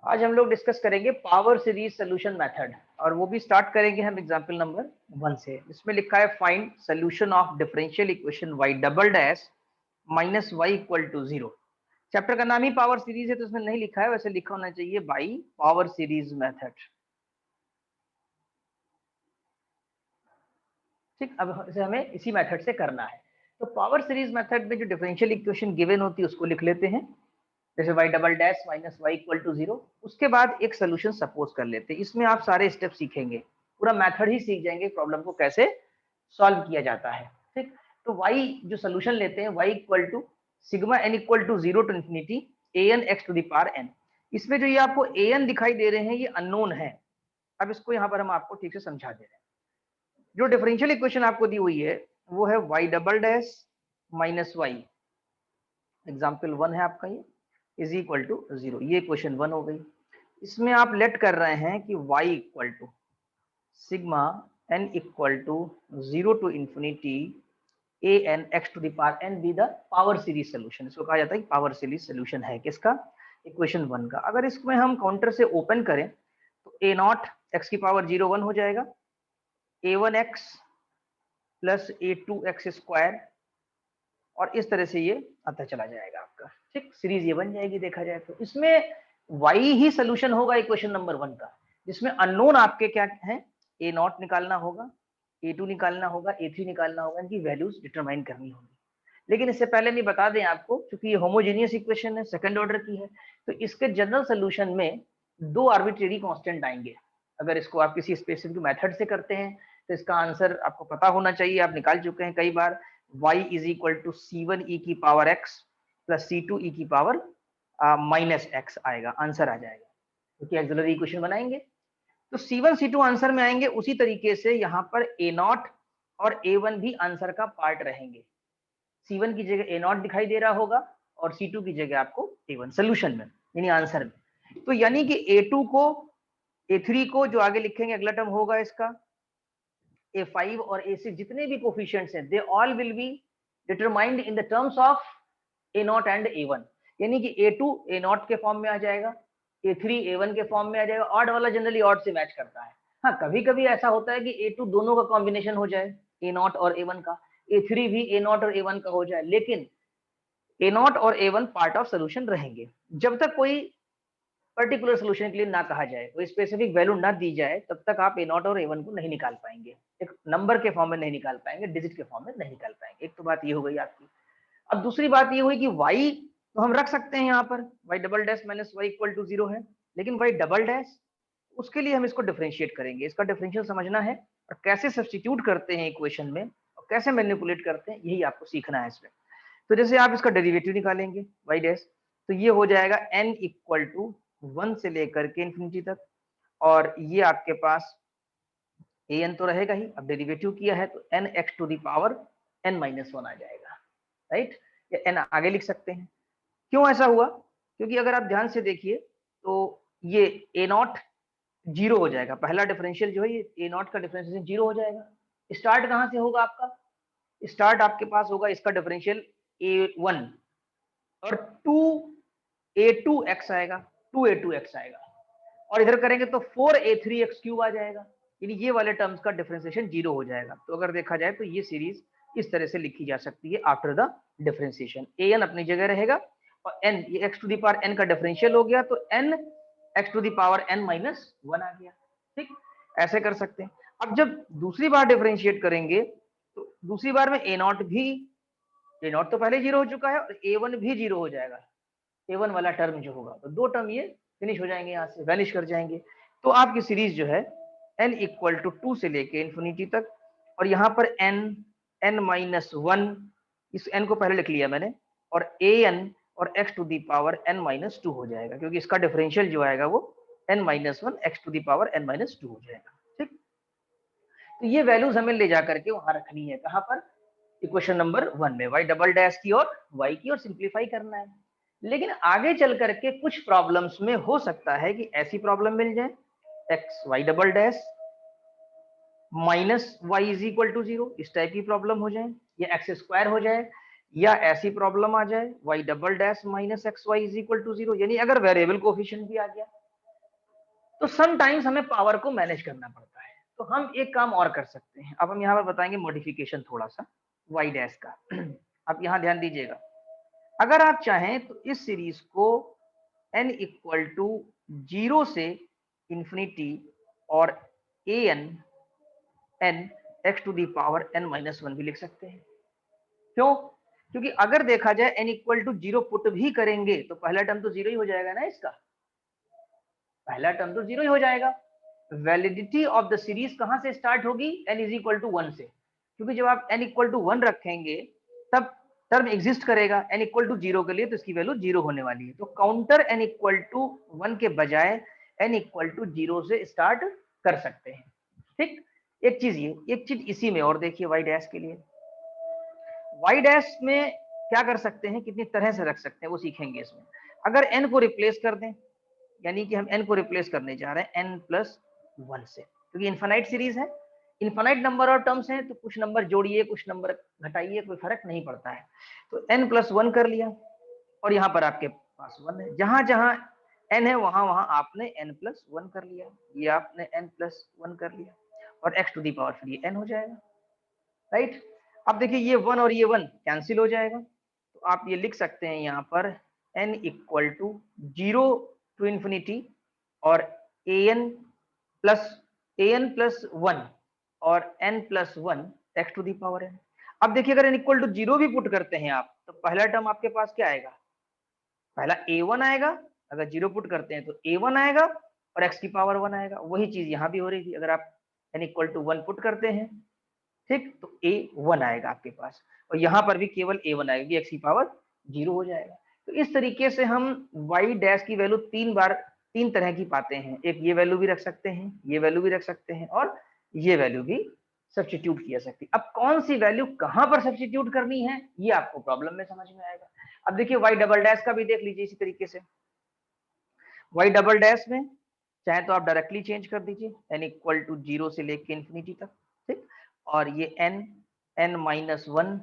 आज हम लोग डिस्कस करेंगे पावर सीरीज सोल्यूशन मेथड, और वो भी स्टार्ट करेंगे हम एग्जांपल नंबर 1 से। इसमें लिखा है find solution of differential equation y double dash minus y equal to 0। Chapter का नाम ही पावर सीरीज है तो इसमें नहीं लिखा है, वैसे लिखा होना चाहिए बाई पावर सीरीज मेथड। ठीक, अब इसे हमें इसी मेथड से करना है। तो पावर सीरीज मेथड में जो डिफरेंशियल इक्वेशन गिवन होती है उसको लिख लेते हैं, जैसे y double dash minus y equal to 0। उसके बाद एक सोल्यूशन सपोज कर लेते हैं। इसमें आप सारे स्टेप सीखेंगे, पूरा मेथड ही सीख जाएंगे, प्रॉब्लम को कैसे सॉल्व किया जाता है। ठीक, तो y जो सोल्यूशन लेते हैं y equal to sigma n equal to 0 to infinity an x to the power n। इसमें जो ये आपको an दिखाई दे रहे हैं ये अननोन है। अब इसको यहाँ पर हम आपको ठीक से समझा दे रहे हैं। जो डिफरेंशियल इक्वेशन आपको दी हुई है वो है y double dash minus y, example 1 है आपका, ये इज इक्वल टू 0। ये क्वेश्चन 1 हो गई। इसमें आप लेट कर रहे हैं कि y equal to sigma n equal to 0 to infinity a n x to the power n be the power series solution. इसको कहा जाता है कि पावर सीरीज सोल्यूशन है किसका, इक्वेशन 1 का। अगर इसमें हम काउंटर से ओपन करें तो a नॉट x की पावर 0 1 हो जाएगा, a1x प्लस a2x स्क्वायर, और इस तरह से ये आता चला जाएगा आपका। ठीक, सीरीज ये बन जाएगी देखा जाए तो। इसमें y ही सोल्यूशन होगा इक्वेशन नंबर 1 का, जिसमें अननोन आपके क्या है, a नॉट निकालना होगा, a2 निकालना होगा, a3 निकालना होगा, इनकी वैल्यूज डिटरमाइन करनी होगी। लेकिन इससे पहले नहीं बता दें आपको, क्योंकि ये होमोजेनियस इक्वेशन है, सेकंड ऑर्डर की है, तो इसके जनरल सोल्यूशन में 2 आर्बिट्रेरी कांस्टेंट आएंगे। अगर इसको आप किसी स्पेसिफिक मेथड से करते हैं तो इसका आंसर आपको पता होना चाहिए, आप निकाल चुके हैं कई बार। y is equal to c1 e की power x plus c2 e की पावर माइनस x आएगा, आंसर आ जाएगा, क्योंकि एक्सिलरी इक्वेशन बनाएंगे। तो c1 c2 आंसर में आएंगे। उसी तरीके से यहाँ पर a नॉट और a1 भी आंसर का पार्ट रहेंगे। c1 की जगह a नॉट दिखाई दे रहा होगा और c2 की जगह आपको a1 सोल्यूशन में यानी आंसर में। तो यानी कि a2 को a3 को जो आगे लिखेंगे अगला टर्म होगा इसका, a5 और a6 जितने भी कोफिशिएंट्स हैं they all will be determined in the terms of a0 and a1। यानी कि a2 a0 के फॉर्म में आ जाएगा, a3 a1 के फॉर्म में आ जाएगा। ऑड वाला जनरली ऑड से मैच करता है। हाँ, कभी कभी ऐसा होता है कि a2 दोनों का कॉम्बिनेशन हो जाए, a0 और a1 का, a3 भी a0 और a1 का हो जाए, लेकिन a0 और a1 पार्ट ऑफ सोल्यूशन रहेंगे। जब तक कोई पर्टिकुलर सोल्यूशन के लिए ना कहा जाए, कोई स्पेसिफिक वैल्यू ना दी जाए, तब तक आप a0 और a1 को नहीं निकाल पाएंगे, एक नंबर के फॉर्म में नहीं निकाल पाएंगे, डिजिट के फॉर्म में नहीं निकाल पाएंगे। एक तो बात ये हो गई आपकी। अब दूसरी बात ये हुई कि y तो हम रख सकते हैं यहाँ पर, y double dash minus y equal to 0 है, लेकिन y डबल डैश उसके लिए हम इसको डिफरेंशिएट करेंगे। इसका डिफरेंशियल समझना है और कैसे सब्स्टिट्यूट करते हैं इक्वेशन में और कैसे मैनिपुलेट करते हैं, यही आपको सीखना है इसमें। तो जैसे आप इसका डेरिवेटिव निकालेंगे y डैश, तो ये हो जाएगा n इक्वल टू 1 से लेकर के इन्फिनिटी तक, और ये आपके पास an तो रहेगा ही, अब डेरिवेटिव किया है तो n x to the power n minus 1 आ जाएगा, राइट। या n आगे लिख सकते हैं। क्यों ऐसा हुआ, क्योंकि अगर आप ध्यान से देखिए तो ये a नॉट 0 हो जाएगा, पहला डिफरेंशियल जो है ये a नॉट का डिफरेंशियल 0 हो जाएगा। स्टार्ट कहाँ से होगा आपका, स्टार्ट आपके पास होगा इसका डिफरेंशियल a1 और 2a2x आएगा, 2a2x आएगा, और इधर करेंगे तो 4a3x क्यूब आ जाएगा, यानी ये वाले टर्म्स का डिफरेंशिएशन 0 हो जाएगा। तो अगर देखा जाए तो ये सीरीज इस तरह से लिखी जा सकती है आफ्टर द डिफरेंशिएशन। an अपनी जगह रहेगा और n, ये x to the power n का डिफरेंशियल हो गया, तो n x to the power n minus 1 आ गया। ठीक, ऐसे कर सकते हैं। अब जब दूसरी बार डिफरेंशिएट करेंगे तो दूसरी बार में a नॉट भी, a नॉट तो पहले 0 हो चुका है, और a1 भी 0 हो जाएगा, a1 वाला टर्म जो होगा, तो 2 टर्म ये फिनिश हो जाएंगे, यहाँ से वैनिश कर जाएंगे। तो आपकी सीरीज जो है n इक्वल टू 2 से लेके इन्फिनिटी तक, और यहाँ पर n माइनस 1, इस n को पहले लिख लिया मैंने, और an और x to the power n minus 2 हो जाएगा, क्योंकि इसका डिफरेंशियल जो आएगा वो n minus 1 x to the power n minus 2 हो जाएगा। ठीक, तो ये वैल्यूज हमें ले जाकर के वहां रखनी है, कहाँ पर, इक्वेशन नंबर 1 में, y डबल डैश की और y की, और सिंप्लीफाई करना है। लेकिन आगे चल करके कुछ प्रॉब्लम्स में हो सकता है कि ऐसी प्रॉब्लम मिल जाए, x y double dash minus y is equal to 0, इस टाइप की प्रॉब्लम हो जाए, या एक्स स्क्वायर हो जाए, या ऐसी प्रॉब्लम आ जाए y double dash minus x y is equal to 0, यानी अगर वेरिएबल कोफिशिएंट भी आ गया, तो समटाइम्स हमें पावर को मैनेज करना पड़ता है। तो हम एक काम और कर सकते हैं, अब हम यहाँ पर बताएंगे मॉडिफिकेशन थोड़ा सा y डैश का। आप यहाँ ध्यान दीजिएगा, अगर आप चाहें तो इस सीरीज को n इक्वल टू 0 से इंफिनिटी और an x to the power n minus 1 भी लिख सकते हैं। क्यों? क्योंकि अगर देखा जाए n इक्वल टू 0 पुट भी करेंगे तो पहला टर्म तो 0 ही हो जाएगा ना, इसका पहला टर्म तो 0 ही हो जाएगा। वैलिडिटी ऑफ द सीरीज कहां से स्टार्ट होगी? n इज इक्वल टू 1 से, क्योंकि जब आप n इक्वल टू 1 रखेंगे तब टर्म एग्जिस्ट करेगा। n इक्वल टू 0 के लिए तो इसकी वैल्यू 0 होने वाली है, तो काउंटर n इक्वल टू 1 के बजाय n इक्वल टू 0 से स्टार्ट कर सकते हैं। ठीक, एक चीज ये, एक चीज इसी में और देखिए y डैश के लिए, y डैश में क्या कर सकते हैं, कितनी तरह से रख सकते हैं वो सीखेंगे इसमें। अगर n को रिप्लेस कर दें, यानी कि हम n को रिप्लेस करने जा रहे हैं n प्लस 1 से, क्योंकि इनफाइनाइट सीरीज है, इनफाइनाइट नंबर और टर्म्स हैं, तो कुछ नंबर जोड़िए कुछ नंबर घटाइए, कोई फर्क नहीं पड़ता है। तो n प्लस 1 कर लिया और यहाँ पर आपके पास 1 है, जहां जहां n है वहां वहां आपने n प्लस 1 कर लिया, ये आपने n प्लस 1 कर लिया और x टू दी पावर फिर ये n हो जाएगा, राइट। अब देखिए ये 1 और ये 1 कैंसिल हो जाएगा, तो आप ये लिख सकते हैं यहाँ पर n equal to 0 to infinity और an प्लस 1 और n plus 1 x to the power n। अब देखिए अगर n इक्वल टू 0 भी पुट करते हैं आप, तो पहला टर्म आपके पास क्या आएगा? पहला a1 आएगा, अगर 0 पुट करते हैं तो a1 आएगा और x की पावर 1 आएगा। वही चीज यहाँ भी हो रही थी, अगर आप n इक्वल टू 1 पुट करते हैं, ठीक, तो a1 आएगा आपके पास और यहाँ पर भी केवल a1 आएगा, x की पावर 0 हो जाएगा। तो इस तरीके से हम y डैश की वैल्यू तीन तरह की पाते हैं, एक ये वैल्यू भी रख सकते हैं, ये वैल्यू भी रख सकते हैं और ये वैल्यू भी सब्स्टिट्यूट किया सकती है। अब कौन सी वैल्यू कहां पर सब्स्टिट्यूट करनी है ये आपको प्रॉब्लम में समझ में आएगा। अब देखिए y डबल डैश का भी देख लीजिए इसी तरीके से, y डबल डैश में चाहे तो आप डायरेक्टली चेंज कर दीजिए n इक्वल टू 0 से लेके इंफिनिटी तक, ठीक, और ये n minus 1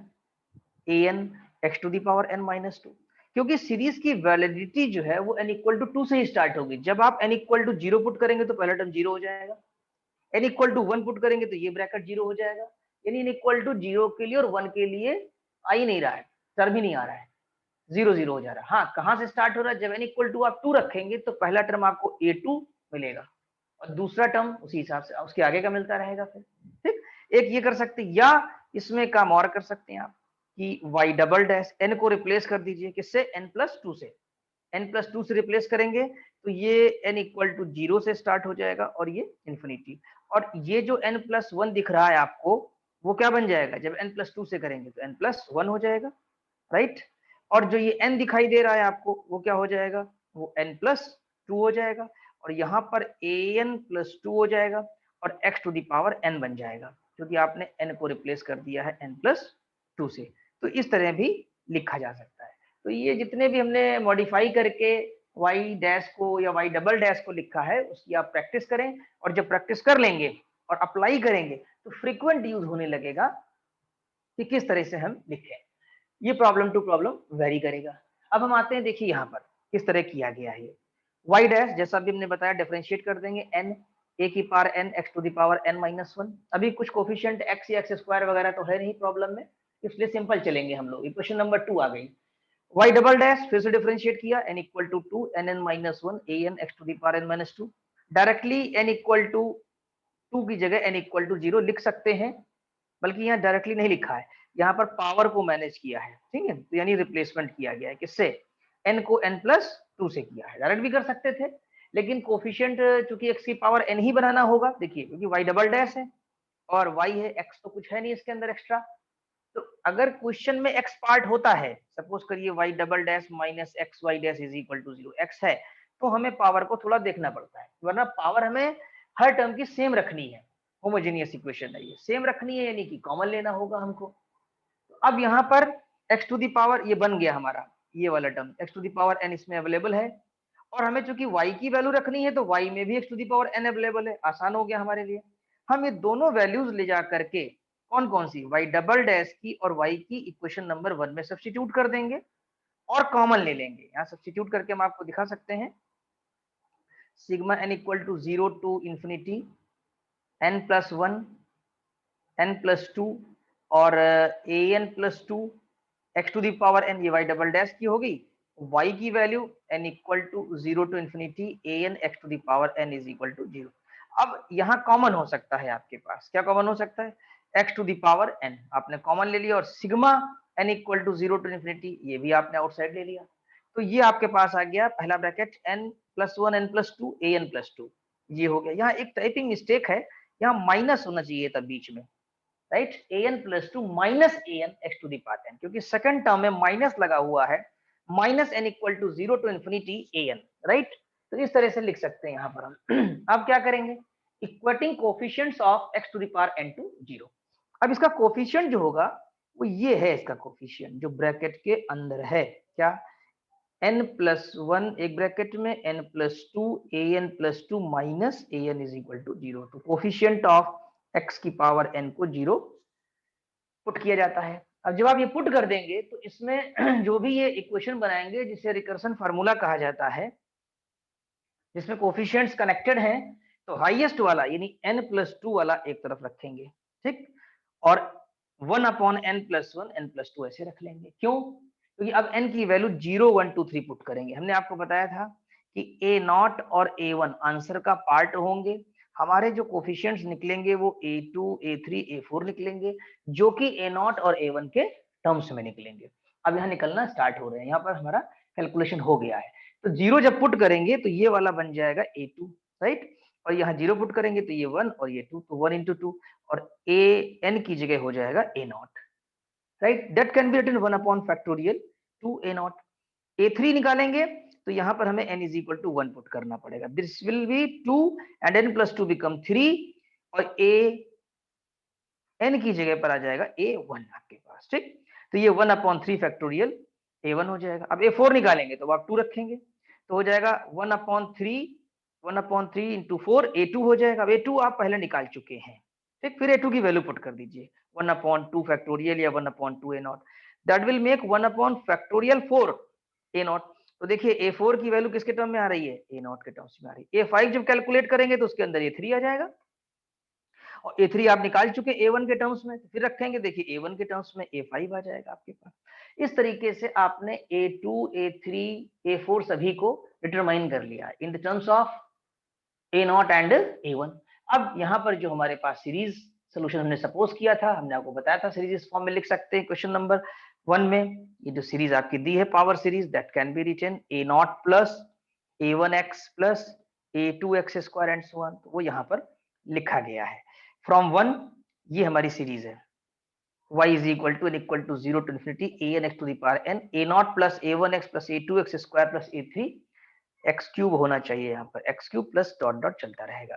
an x to the power n minus 2, क्योंकि सीरीज की वैलिडिटी जो है वो n इक्वल टू 2 से ही स्टार्ट होगी। जब आप n इक्वल टू 0 पुट करेंगे तो पहला टर्म 0 हो जाएगा, n इक्वल टू 1 पुट करेंगे तो ये ब्रैकेट 0 हो जाएगा, यानी n इक्वल टू 0 के लिए और 1 के लिए आ ही नहीं रहा है, टर्म ही नहीं आ रहा है, 0 0 हो जा रहा है। हाँ, कहां से स्टार्ट हो रहा है? जब n इक्वल टू आप 2 रखेंगे तो पहला टर्म आपको a2 मिलेगा और दूसरा टर्म उसी हिसाब से उसके आगे का मिलता रहेगा फिर, ठीक। एक ये कर सकते हैं, या इसमें काम और कर सकते हैं आप कि y डबल डैश n को रिप्लेस कर दीजिए, किससे? n प्लस 2 से, n प्लस 2 से रिप्लेस करेंगे तो ये n इक्वल टू 0 से स्टार्ट हो जाएगा और ये इंफिनिटी, और ये जो n प्लस 1 दिख रहा है आपको वो क्या बन जाएगा? जब n प्लस 2 से करेंगे तो n प्लस 1 हो जाएगा, राइट। और जो ये n दिखाई दे रहा है आपको वो क्या हो जाएगा? वो n प्लस 2 हो जाएगा और यहाँ पर an प्लस 2 हो जाएगा और x to the power n बन जाएगा, क्योंकि आपने n को रिप्लेस कर दिया है n प्लस 2 से। तो इस तरह भी लिखा जा सकता है। तो ये जितने भी हमने मॉडिफाई करके y डैश को या y डबल डैश को लिखा है उसकी आप प्रैक्टिस करें, और जब प्रैक्टिस कर लेंगे और अप्लाई करेंगे तो फ्रीक्वेंट यूज होने लगेगा कि किस तरह से हम लिखें। ये प्रॉब्लम टू प्रॉब्लम वेरी करेगा। अब हम आते हैं, देखिए यहाँ पर किस तरह किया गया है ये y डैश, जैसा भी हमने बताया डिफरेंशिएट कर देंगे n a की power n x to the power n minus 1। अभी कुछ कोफिशिएंट x या x स्क्वायर वगैरह तो है नहीं प्रॉब्लम में, इसलिए सिंपल चलेंगे हम लोग। इक्वेशन नंबर 2 आ गई, y डबल डैश फिर से डिफरेंशिएट किया, n equal to 2 n n minus 1 a n x to the power n minus 2। Directly n equal to 2 की जगह n इक्वल टू 0 लिख सकते हैं, बल्कि यहाँ डायरेक्टली नहीं लिखा है, यहाँ पर पावर को मैनेज किया है, ठीक है, तो यानी रिप्लेसमेंट किया गया है, किससे? n को n प्लस 2 से किया है। डायरेक्ट भी कर सकते थे लेकिन कोफिशिएंट चूंकि x की पावर n ही बनाना होगा, देखिए क्योंकि y डबल डैश है और y है, x तो कुछ है नहीं इसके अंदर एक्स्ट्रा। तो अगर क्वेश्चन में x पार्ट होता है, सपोज करिए y double dash minus x y dash is equal to 0, x है, तो हमें पावर को थोड़ा देखना पड़ता है, वरना पावर हमें हर टर्म की सेम रखनी है। होमोजेनियस इक्वेशन है ये, सेम रखनी है यानी कि कॉमन लेना होगा हमको। तो अब यहाँ पर x टू दी पावर ये बन गया हमारा, ये वाला term x to the power n इसमें अवेलेबल है, और हमें चूंकि y की वैल्यू रखनी है तो y में भी x to the power n available है, आसान हो गया हमारे लिए। हम ये दोनों वैल्यूज ले जा करके कौन कौन सी, y डबल डैश की और y की इक्वेशन नंबर 1 में सब्स्टिट्यूट कर देंगे और कॉमन ले लेंगे। यहाँ सब्स्टिट्यूट करके हम आपको दिखा सकते हैं, sigma n equal to 0 to infinity n plus 1 n plus 2 और a n plus 2 x to the power n, ये y डबल डैश की होगी। y की value n equal to 0 to infinity a n x to the power n is equal to 0। अब यहाँ common हो सकता है आपके पास, क्या कॉमन हो सकता है, x to the power n आपने कॉमन ले लिया, और sigma n equal to 0 to infinity ये भी आपने आउटसाइड ले लिया। तो ये आपके पास आ गया पहला bracket n plus 1 n plus 2 a n plus 2, ये हो गया। यहाँ एक टाइपिंग मिस्टेक है, यहाँ माइनस होना चाहिए था बीच में, right, an plus 2 minus an x to the power n, क्योंकि सेकंड टर्म में माइनस लगा हुआ है, minus n equal to 0 to infinity an, right. तो इस तरह से लिख सकते हैं यहाँ पर हम। अब क्या करेंगे, equating coefficients of x to the power n to 0। अब इसका कोफिशिएंट जो होगा वो ये है, इसका कोफिशिएंट जो ब्रैकेट के अंदर है, क्या, n प्लस 1 एक ब्रैकेट में n plus 2 an plus 2 minus an is equal to 0। तो कोफिशिएंट ऑफ x की पावर n को 0 पुट किया जाता है। अब जब आप ये पुट कर देंगे तो इसमें जो भी ये इक्वेशन बनाएंगे जिसे रिकर्सन फार्मूला कहा जाता है, जिसमें कोफिशिएंट्स कनेक्टेड हैं, तो हाईएस्ट वाला यानी n प्लस 2 वाला एक तरफ रखेंगे, ठीक, और 1 upon n plus 1 n plus 2 ऐसे रख लेंगे। क्यों, क्योंकि अब n की वैल्यू 0 1 2 3 पुट करेंगे। हमने आपको बताया था कि a0 और a1 आंसर का पार्ट होंगे, हमारे जो कोफिशिएंट्स निकलेंगे वो a2 a3 a4 निकलेंगे, जो कि a0 और a1 के टर्म्स में निकलेंगे। अब यहाँ निकलना स्टार्ट हो रहे हैं, यहाँ पर हमारा कैलकुलेशन हो गया है। तो 0 जब पुट करेंगे तो ये वाला बन जाएगा a2, राइट, और यहाँ 0 पुट करेंगे तो ये 1 और ये 2, तो 1 इंटू 2, और an की जगह हो जाएगा a0, right, that can be written 1 upon factorial 2 a0। a3 निकालेंगे तो यहाँ पर हमें n is equal to 1 put करना पड़ेगा, this will be 2 and n plus 2 become 3, और a n की जगह पर आ जाएगा a1 आपके पास, ठीक। तो ये 1 अपॉन 3 फैक्टोरियल a1 हो जाएगा। अब a4 निकालेंगे तो आप 2 रखेंगे, तो हो जाएगा 1 अपॉन 3 इंटू 4 a2 हो जाएगा। अब a2 आप पहले निकाल चुके हैं, ठीक, फिर a2 की वैल्यू पुट कर दीजिए 1 अपॉन 2 फैक्टोरियल या 1 upon 2 a0, that will make 1 upon factorial 4 a0। तो देखिए a4 की वैल्यू किसके टर्म में आ रही है, a0 के टर्म्स में आ रही है। a5 जब कैलकुलेट करेंगे तो उसके अंदर a3 आ जाएगा, और a3 आप निकाल चुके a1 के टर्म्स में, फिर रखेंगे, देखिए a1 के टर्म्स में a5 आ जाएगा आपके पास। इस तरीके से आपने a2 a3 a4 सभी को डिटरमाइन कर लिया in the terms of a0 and a1। अब यहाँ पर जो हमारे पास सीरीज सोल्यूशन हमने सपोज किया था, हमने आपको बताया था सीरीज इस फॉर्म में लिख सकते हैं। क्वेश्चन नंबर 1 में ये जो सीरीज आपकी दी है power series, that can be written a0 plus a1x plus a2x square and so on, तो वो यहाँ पर लिखा गया है। फ्रॉम 1 ये हमारी सीरीज है, y is equal to n equal to 0 to infinity a n x to the power n a0 plus a1x plus a2x square plus a3 x cube होना चाहिए, यहाँ पर x cube plus dot dot चलता रहेगा।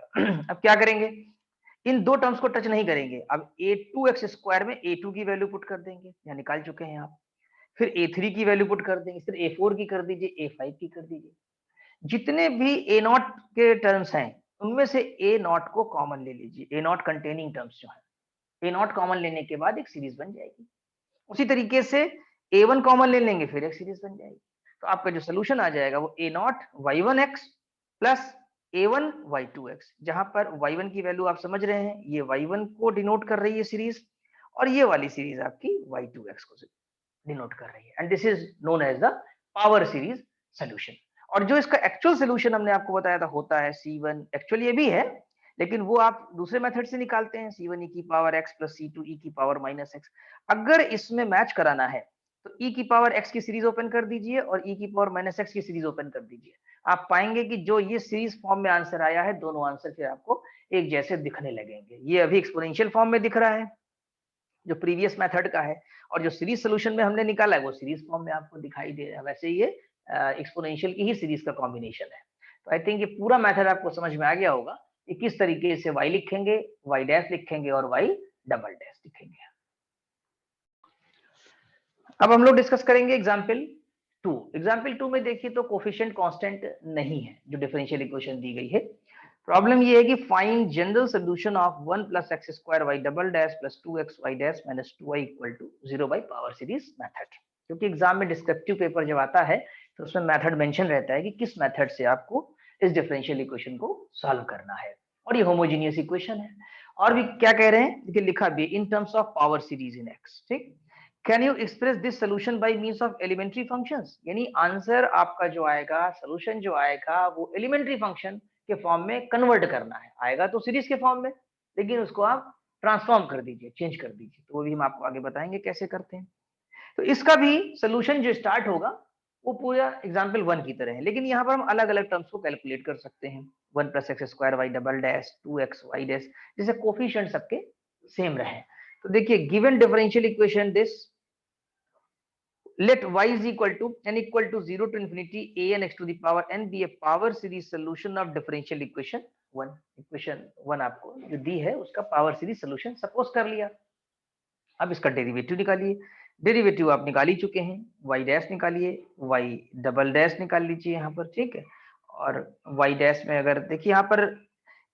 अब क्या करेंगे, इन दो टर्म्स को टच नहीं करेंगे, अब a2x स्क्वायर में a2 की वैल्यू पुट कर देंगे, यहाँ निकाल चुके हैं आप, फिर a3 की वैल्यू पुट कर देंगे, फिर a4 की कर दीजिए, a5 की कर दीजिए। जितने भी a0 के टर्म्स हैं उनमें से a0 को कॉमन ले लीजिए, a0 कंटेनिंग टर्म्स जो है a0 कॉमन लेने के बाद एक सीरीज बन जाएगी। उसी तरीके से a1 कॉमन ले लेंगे, फिर एक सीरीज बन जाएगी। तो आपका जो सोल्यूशन आ जाएगा वो a0 y1x plus a1 y2x, जहां पर y1 की वैल्यू आप समझ रहे हैं, ये y1 को डिनोट कर रही है सीरीज, और ये वाली सीरीज आपकी y2x को डिनोट कर रही है, and this is known as the power series solution. और जो इसका एक्चुअल सोल्यूशन हमने आपको बताया था होता है C1, एक्चुअल ये भी है लेकिन वो आप दूसरे मेथड से निकालते हैं, C1 e की power x plus C2 e की पावर माइनस x। अगर इसमें मैच कराना है तो e की पावर x की सीरीज ओपन कर दीजिए और e की पावर माइनस x की सीरीज ओपन कर दीजिए, आप पाएंगे कि जो ये सीरीज फॉर्म में आंसर आया है, दोनों आंसर फिर आपको एक जैसे दिखने लगेंगे। ये अभी एक्सपोनेंशियल फॉर्म में दिख रहा है जो प्रीवियस मेथड का है, और जो सीरीज सोल्यूशन में हमने निकाला है वो सीरीज फॉर्म में आपको दिखाई दे रहा है। वैसे ये एक्सपोनेंशियल की ही सीरीज का कॉम्बिनेशन है। तो आई थिंक ये पूरा मेथड आपको समझ में आ गया होगा कि किस तरीके से y लिखेंगे, y डैश लिखेंगे और y डबल डैश लिखेंगे। अब हम लोग डिस्कस करेंगे एग्जाम्पल 2। एग्जाम्पल 2 में देखिए तो कोफिशिएंट कांस्टेंट नहीं है जो डिफरेंशियल इक्वेशन दी गई है। प्रॉब्लम ये है कि find general solution of 1 plus x square y double dash plus 2x y dash minus 2y equal to 0 by power series method. क्योंकि एग्जाम में डिस्क्रिप्टिव पेपर जब आता है तो उसमें मेथड मेंशन रहता है कि किस मेथड से आपको इस डिफरेंशियल इक्वेशन को सॉल्व करना है। और ये होमोजेनियस इक्वेशन है। और भी क्या कह रहे हैं, देखिए लिखा भी in terms of power series in x, ठीक। Can you express this solution by means of elementary functions, यानी आंसर आपका जो आएगा, सोल्यूशन जो आएगा वो एलिमेंट्री फंक्शन के फॉर्म में कन्वर्ट करना है। आएगा तो सीरीज के फॉर्म में, लेकिन उसको आप ट्रांसफॉर्म कर दीजिए, चेंज कर दीजिए। तो वो भी हम आपको आगे बताएंगे कैसे करते हैं। तो इसका भी सोल्यूशन जो स्टार्ट होगा वो पूरा एग्जाम्पल 1 की तरह है, लेकिन यहाँ पर हम अलग अलग टर्म्स को कैलकुलेट कर सकते हैं। 1 + x² y double dash 2x y dash, जैसे कोफिशिएंट सबके सेम रहे। तो देखिए given differential equation this, let y is equal to n equal to 0 to infinity a n x to the power n be a power series solution of differential equation 1। Equation 1 आपको जो दी है उसका power series solution suppose कर लिया। अब इसका derivative निकालिए। Derivative आप निकाल ही चुके हैं, y डैश निकालिए, y डबल डैश निकाल लीजिए यहाँ पर, ठीक है। और y डैश में अगर देखिए यहाँ पर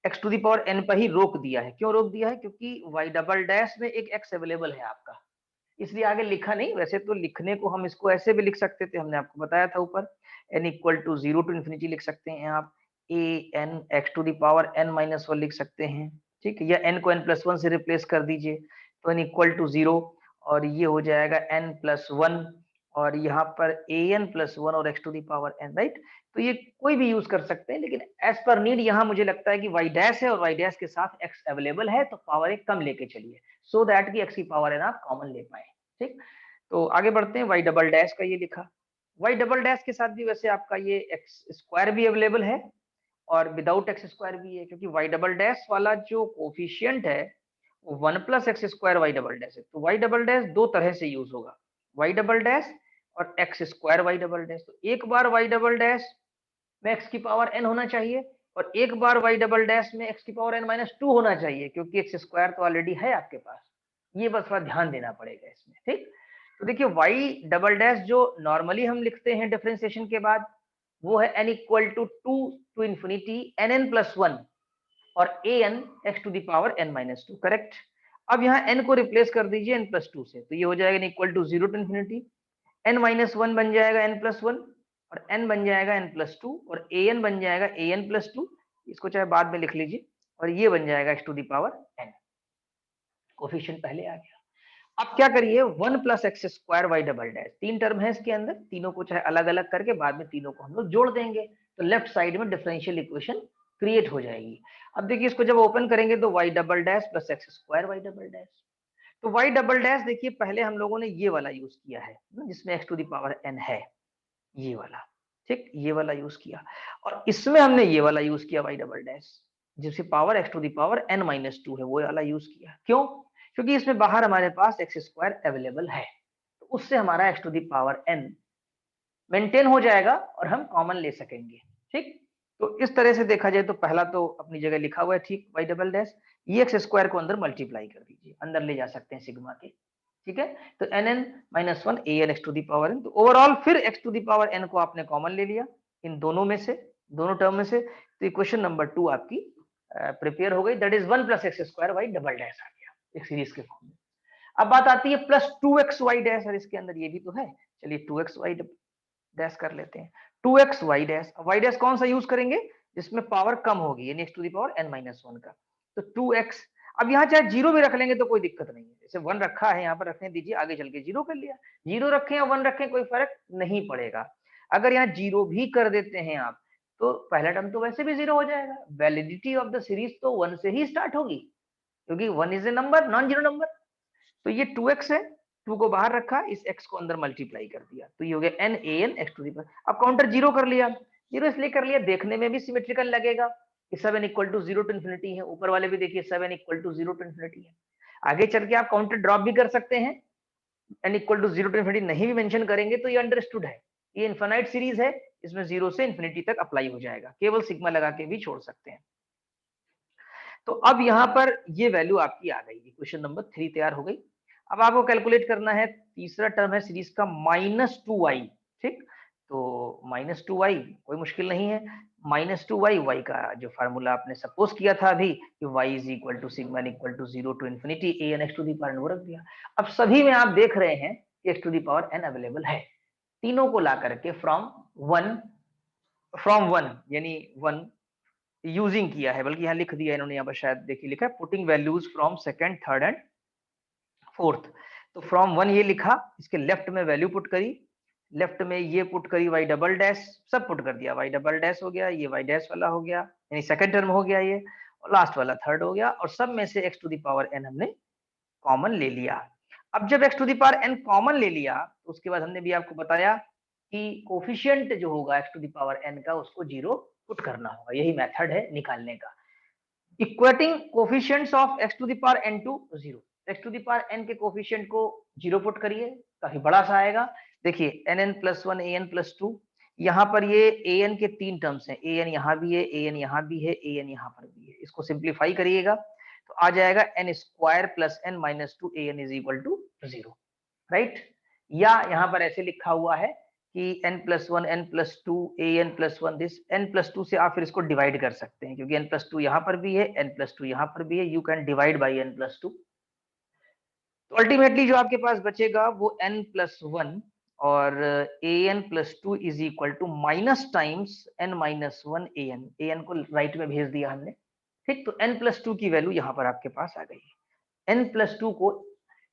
x to the power n पर ही रोक दिया है। क्यों रोक दिया है? क्योंकि y डबल डैश में एक x अवेलेबल है आपका, इसलिए आगे लिखा नहीं। वैसे तो लिखने को हम इसको ऐसे भी लिख सकते थे, हमने आपको बताया था ऊपर, n equal to 0 to infinity लिख सकते हैं आप, a n x to the power n minus 1 लिख सकते हैं, ठीक है। या n को n+1 से रिप्लेस कर दीजिए तो n इक्वल टू 0, और ये हो जाएगा n+1, और यहाँ पर an+1 और x to the power n, right. तो ये कोई भी यूज कर सकते हैं, लेकिन एज पर नीड यहाँ मुझे लगता है कि y डैश है और y डैश के साथ x अवेलेबल है, तो पावर एक कम लेके चलिए, सो दैट कि x की पावर n आप कॉमन ले पाए, ठीक। तो आगे बढ़ते हैं। y डबल डैश का ये लिखा, y डबल डैश के साथ भी वैसे आपका ये x² भी अवेलेबल है और विदाउट x² भी है, क्योंकि y डबल डैश वाला जो कोफिशिएंट है वो 1 + x² y डबल डैश है। तो y डबल डैश दो तरह से यूज होगा, y डबल डैश और x² y डबल डैश। तो एक बार y डबल डैश में x की पावर n होना चाहिए, और एक बार y डबल डैश में x की पावर n-2 होना चाहिए, क्योंकि x² तो ऑलरेडी है आपके पास। ये बस थोड़ा ध्यान देना पड़ेगा इसमें, ठीक। तो देखिए y डबल डैश जो नॉर्मली हम लिखते हैं डिफरेंशिएशन के बाद, वो है n equal to 2 to infinity nn+1 और an x to the power n-2, correct. अब यहाँ n को रिप्लेस कर दीजिए n+2 से, तो ये हो जाएगा n equal to 0 to infinity n-1 बन जाएगा n+1, और n बन जाएगा n+2, और an बन जाएगा an+2, इसको चाहे बाद में लिख लीजिए, और ये बन जाएगा x to the power n। Coefficient पहले आ गया। अब क्या करिए, 1 + x² y डबल डैश, तीन टर्म है इसके अंदर, तीनों को चाहे अलग अलग करके बाद में तीनों को हम लोग जोड़ देंगे, तो लेफ्ट साइड में डिफरेंशियल इक्वेशन क्रिएट हो जाएगी। अब देखिए इसको जब ओपन करेंगे तो y double dash + x² y double dash. तो y डबल डैश देखिए पहले हम लोगों ने ये वाला यूज किया है जिसमें x to the power n है, ये वाला, ठीक, ये वाला यूज किया। और इसमें हमने ये वाला यूज किया y डबल डैश, जिसकी power x to the power n-2 है, वो वाला यूज किया। क्यों? क्योंकि इसमें बाहर हमारे पास x² अवेलेबल है, तो उससे हमारा x to the power n maintain हो जाएगा और हम कॉमन ले सकेंगे, ठीक। तो इस तरह से देखा जाए तो पहला तो अपनी जगह लिखा हुआ है, ठीक, y डबल डैश। ये x² को अंदर मल्टीप्लाई कर दीजिए, अंदर ले जा सकते हैं सिग्मा के, ठीक है। तो nn-1 an x to the power n, तो ओवरऑल फिर x to the power n को आपने कॉमन ले लिया इन दोनों में से, दोनों टर्म में से। तो इक्वेशन नंबर 2 आपकी प्रिपेयर हो गई, that is 1 + x² y double dash आ गया एक सीरीज के फॉर्म में। अब बात आती है +2x y डैश, और इसके अंदर ये भी तो है, चलिए 2x y डैश कर लेते हैं। 2x y dash, y dash कौन सा यूज करेंगे? जिसमें पावर कम होगी, यानी x to the power n-1 का। तो 2x, अब यहाँ चाहे 0 भी रख लेंगे तो कोई दिक्कत नहीं है, जैसे 1 रखा है यहाँ पर रखने दीजिए, आगे चल के 0 कर लिया। 0 रखें या 1 रखें कोई फर्क नहीं पड़ेगा। अगर यहाँ 0 भी कर देते हैं आप, तो पहला टर्म तो वैसे भी 0 हो जाएगा। वैलिडिटी ऑफ द सीरीज तो 1 से ही स्टार्ट होगी, क्योंकि 1 is a number, non zero number. तो ये 2x है, 2 को बाहर रखा, इस x को अंदर मल्टीप्लाई कर दिया, तो ये हो गया n an x to the power. अब काउंटर 0 कर लिया, 0 इसलिए कर लिया देखने में भी सिमेट्रिकल लगेगा कि 7 इक्वल टू 0 टू इन्फिनिटी है, ऊपर वाले भी देखिए 7 इक्वल टू 0 टू इन्फिनिटी है। आगे चल के आप काउंटर ड्रॉप भी कर सकते हैं, n equal to 0 to infinity नहीं भी मेंशन करेंगे तो ये अंडरस्टूड है, ये इनफाइनाइट सीरीज है, इसमें 0 से इन्फिनिटी तक अप्लाई हो जाएगा, केवल सिग्मा लगा के भी छोड़ सकते हैं। तो अब यहाँ पर ये वैल्यू आपकी आ गई, इक्वेशन नंबर 3 तैयार हो गई। अब आपको कैलकुलेट करना है, तीसरा टर्म है सीरीज का -2y, ठीक। तो -2y कोई मुश्किल नहीं है, -2y, y का जो फार्मूला आपने सपोज किया था अभी कि y is equal to sigma equal to 0 to infinity an x to the power n, वो रख दिया। अब सभी में आप देख रहे हैं x to the power n available है, तीनों को ला करके फ्रॉम 1 फ्रॉम 1 यानी 1 यूजिंग किया है, बल्कि यहाँ लिख दिया इन्होंने, यहाँ पर शायद देखिए लिखा है putting values from second, third and fourth. तो फ्रॉम 1 ये लिखा, इसके लेफ्ट में वैल्यू पुट करी, लेफ्ट में ये पुट करी y डबल डैश, सब पुट कर दिया, y डबल डैश हो गया, ये y डैश वाला हो गया, यानी सेकंड टर्म हो गया ये, और लास्ट वाला थर्ड हो गया, और सब में से x to the power n हमने कॉमन ले लिया। अब जब x to the power n common ले लिया, तो उसके बाद हमने भी आपको बताया कि कोफिशिएंट जो होगा x to the power n का, उसको 0 पुट करना होगा, यही मेथड है निकालने का। Equating coefficients of x to the power n to 0, x to the power n के कोफिशिएंट को 0 पुट करिए, काफी बड़ा सा आएगा। देखिए nn प्लस 1 an प्लस 2, यहाँ पर ये an के 3 टर्म्स हैं, an यहाँ भी है, an यहाँ भी है, an यहाँ पर भी है, इसको सिंप्लीफाई करिएगा तो आ जाएगा n square plus n minus 2 an is equal to 0, right. या यहाँ पर ऐसे लिखा हुआ है कि n plus 1 n plus 2 an plus 1 this, n plus 2 से आप फिर इसको डिवाइड कर सकते हैं, क्योंकि n प्लस 2 यहाँ पर भी है, n प्लस 2 यहाँ पर भी है, you can divide by n plus 2। तो अल्टीमेटली जो आपके पास बचेगा वो n प्लस 1 और an plus 2 is equal to minus times n minus 1 an को राइट में भेज दिया हमने, ठीक। तो n प्लस 2 की वैल्यू यहाँ पर आपके पास आ गई है। n प्लस 2 को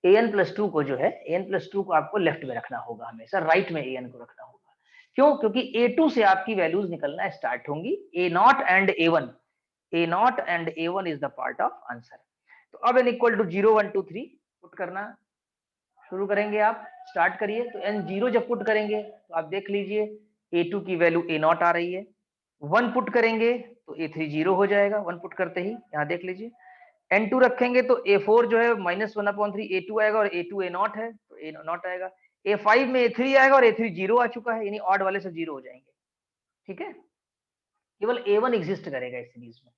an प्लस 2 को जो है, an प्लस 2 को आपको लेफ्ट में रखना होगा, हमेशा राइट में an को रखना होगा। क्यों? क्योंकि a2 से आपकी वैल्यूज निकलना स्टार्ट होंगी, a0 and a1, a0 and a1 is the part of answer. तो अब n इक्वल टू 0 1 2 3 पुट करना शुरू करेंगे, आप स्टार्ट करिए। तो n 0 जब पुट करेंगे तो आप देख लीजिए a2 की वैल्यू a0 आ रही है, 1 पुट करेंगे तो a3 0 हो जाएगा, 1 पुट करते ही, यहाँ देख लीजिए। n2 रखेंगे तो a4 जो है माइनस 1/3 a2 आएगा, और a2 a0 है तो a0 आएगा, a5 में a3 आएगा, और a3 0 आ चुका है, यानी ऑड वाले से 0 हो जाएंगे, ठीक है। केवल a1 एग्जिस्ट करेगा इस सीरीज में,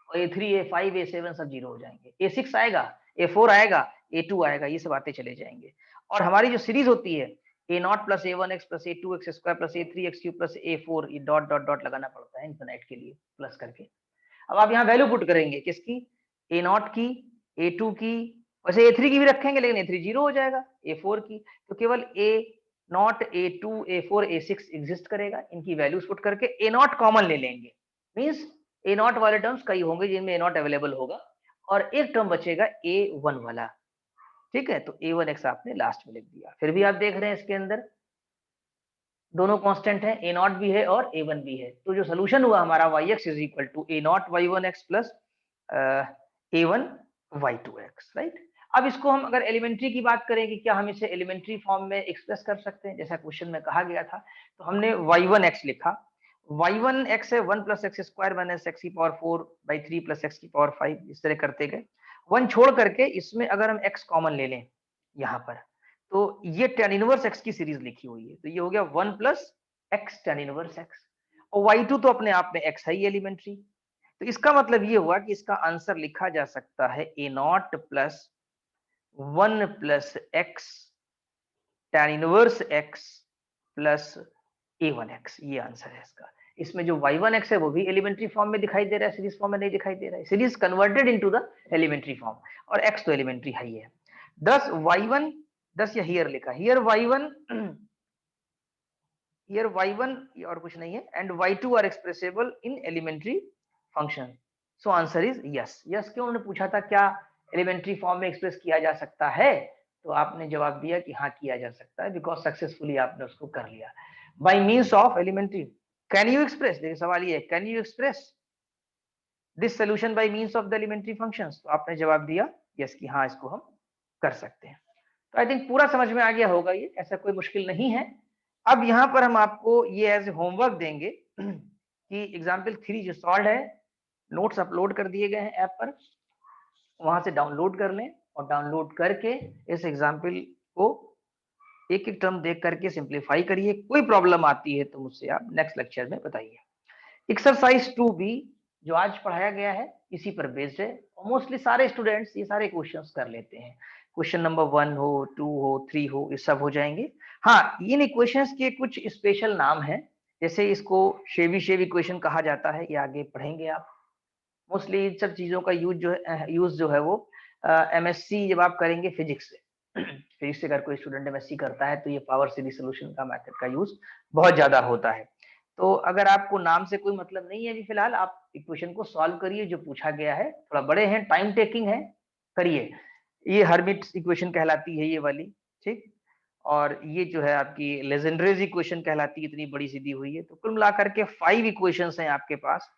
और a3 a5 a7 सब 0 हो जाएंगे, a6 आएगा, a4 आएगा, a2 आएगा, ये सब आते चले जाएंगे। और हमारी जो सीरीज होती है a0 plus a1x plus a2x square plus a3x cube plus a4, ये डॉट डॉट डॉट लगाना पड़ता है इनफिनिट के लिए प्लस करके। अब आप यहाँ वैल्यू पुट करेंगे किसकी, a0 की, a2 की, वैसे a3 की भी रखेंगे लेकिन a3 0 हो जाएगा, a4 की, तो केवल a0 a2 a4 a6 exist करेगा, इनकी वैल्यूज पुट करके a0 कॉमन ले लेंगे, मींस a0 वाले टर्म्स कई होंगे जिनमें a0 अवेलेबल होगा, और एक टर्म बचेगा a1 वाला, ठीक है। तो a1x आपने लास्ट में लिख दिया। फिर भी आप देख रहे हैं इसके अंदर दोनों कांस्टेंट है, a0 भी है और a1 भी है, तो जो सोल्यूशन हुआ हमारा yx is equal to a0 y1x plus a1 y2x, right. अब इसको हम अगर एलिमेंट्री की बात करें कि क्या हम इसे एलिमेंट्री फॉर्म में एक्सप्रेस कर सकते हैं, जैसा क्वेश्चन में कहा गया था, तो हमने y1x लिखा, y1x है 1 plus x square minus x की पावर 4 बाई 3 प्लस एक्स की पावर 5, इस तरह करते गए। 1 छोड़ करके इसमें अगर हम x कॉमन ले लें यहाँ पर, तो ये tan इनवर्स x की सीरीज लिखी हुई है, तो ये हो गया 1 plus x tan inverse x, और y2 तो अपने आप में x है ही एलिमेंट्री, तो इसका मतलब ये हुआ कि इसका आंसर लिखा जा सकता है a0 plus 1 plus x tan inverse x plus a1x, ये आंसर है इसका। इसमें जो y1x है वो भी एलिमेंट्री फॉर्म में दिखाई दे रहा है, सीरीज फॉर्म में नहीं दिखाई दे रहा है, series converted into the elementary form, और x तो एलिमेंट्री है ही है। 10 y1 10 या हियर लिखा, हियर y1 हियर y1 और कुछ नहीं है, and y2 are expressible in elementary function, so answer is yes. Yes क्यों उन्होंने पूछा था, क्या एलिमेंट्री फॉर्म में एक्सप्रेस किया जा सकता है, तो आपने जवाब दिया कि हाँ किया जा सकता है, बिकॉज सक्सेसफुली आपने उसको कर लिया by means of elementary. Can you express, देखिए सवाल ये है, can you express this solution by means of the elementary functions, तो आपने जवाब दिया यस कि हाँ इसको हम कर सकते हैं। तो आई थिंक पूरा समझ में आ गया होगा, ये ऐसा कोई मुश्किल नहीं है। अब यहाँ पर हम आपको ये एज होमवर्क देंगे कि एग्जाम्पल 3 जो सॉल्व है, नोट्स अपलोड कर दिए गए हैं ऐप पर, वहां से डाउनलोड कर लें, और डाउनलोड करके इस एग्जाम्पल को एक एक टर्म देख करके सिंप्लीफाई करिए। कोई प्रॉब्लम आती है तो मुझसे आप नेक्स्ट लेक्चर में बताइए। एक्सरसाइज 2B जो आज पढ़ाया गया है इसी पर बेस्ड है, मोस्टली सारे स्टूडेंट्स ये सारे क्वेश्चंस कर लेते हैं, क्वेश्चन नंबर 1 हो 2 हो 3 हो, ये सब हो जाएंगे। हाँ, इन इक्वेशंस के कुछ स्पेशल नाम हैं, जैसे इसको शेवी शेवी इक्वेशन कहा जाता है, ये आगे पढ़ेंगे आप। मोस्टली इन सब चीजों का यूज जो है वो एमएससी जब आप करेंगे फिजिक्स से फिजिक्स से अगर कोई स्टूडेंट एमएससी करता है तो ये पावर सीरीज सोल्यूशन का मेथड का यूज बहुत ज्यादा होता है। तो अगर आपको नाम से कोई मतलब नहीं है अभी फिलहाल, आप इक्वेशन को सॉल्व करिए जो पूछा गया है। थोड़ा बड़े हैं, टाइम टेकिंग है, करिए। ये हर्मिट इक्वेशन कहलाती है ये वाली, ठीक। और ये जो है आपकी लेजेंड्रेज इक्वेशन कहलाती है, इतनी बड़ी सी दी हुई है। तो कुल मिलाकर के 5 इक्वेशंस हैं आपके पास।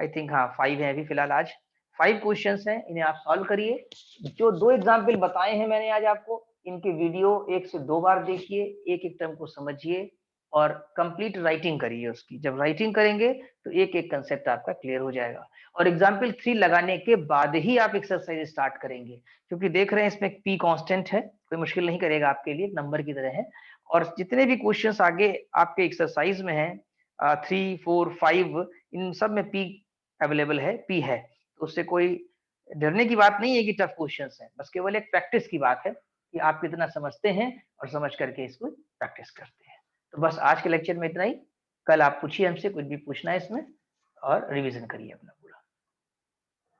आई थिंक हाँ 5 है अभी फिलहाल आज। 5 क्वेश्चंस हैं, इन्हें आप सॉल्व करिए। जो 2 एग्जाम्पल बताए हैं मैंने आज आपको, इनके वीडियो 1 से 2 बार देखिए, एक-एक टर्म को समझिए और कंप्लीट राइटिंग करिए उसकी। जब राइटिंग करेंगे तो एक-एक कांसेप्ट आपका क्लियर हो जाएगा। और एग्जाम्पल 3 लगाने के बाद ही आप एक्सरसाइज स्टार्ट करेंगे, क्योंकि देख रहे हैं इसमें पी कांस्टेंट है, कोई मुश्किल नहीं करेगा आपके लिए, नंबर की तरह है। और जितने भी क्वेश्चंस आगे आपके एक्सरसाइज में हैं 3, 4, 5, इन सब में पी अवेलेबल है, पी है। तो उससे कोई डरने की बात नहीं है कि टफ क्वेश्चंस हैं, बस केवल एक प्रैक्टिस की बात है कि आप कितना समझते हैं और समझ करके इसको प्रैक्टिस करते हैं। तो बस आज के लेक्चर में इतना ही। कल आप पूछिए हमसे, कुछ भी पूछना है इसमें और रिवीजन करिए अपना।